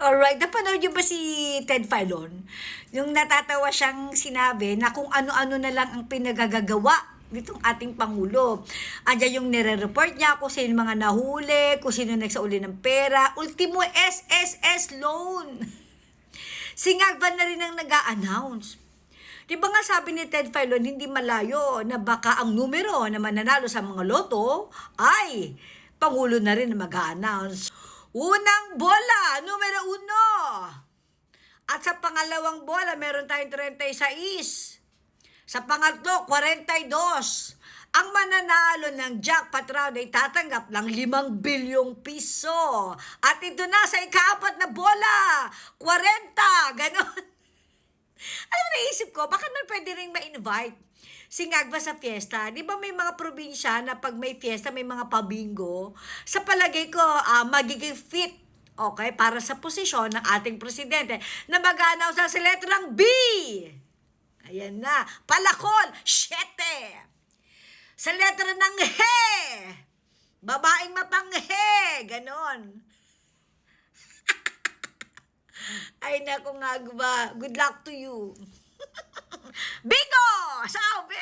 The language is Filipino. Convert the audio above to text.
Alright, napanood niyo ba si Ted Filon? Yung natatawa siyang sinabi na kung ano-ano na lang ang pinagagagawa nitong ating Pangulo. Andiyan yung nire-report niya kung sino yung mga nahuli, kung sino nagsauli ng pera. Ultimo, SSS loan. Singagban na rin ang nag-a-announce. Di ba nga sabi ni Ted Filon, hindi malayo na baka ang numero na mananalo sa mga loto ay Pangulo na rin na mag-a-announce. Unang bola, numero uno. At sa pangalawang bola, meron tayong 36. Sa pangatlo, 42. Ang mananalo ng jackpot round ay tatanggap ng 5 bilyong piso. At ito na sa ikaapat na bola, 40. Ganon. Alam mo, naisip ko, bakit man pwede rin ma-invite si Ngagba sa fiesta? Di ba may mga probinsya na pag may fiesta, may mga pabingo? Sa palagay ko, magiging fit, okay, para sa posisyon ng ating presidente na mag-announce sa letrang B. Ayan na. Palakol, 7. Sa letra ng He, babaeng mapanghe, ganon. Ay, naku Ngagba, good luck to you. Bingo! Sabi!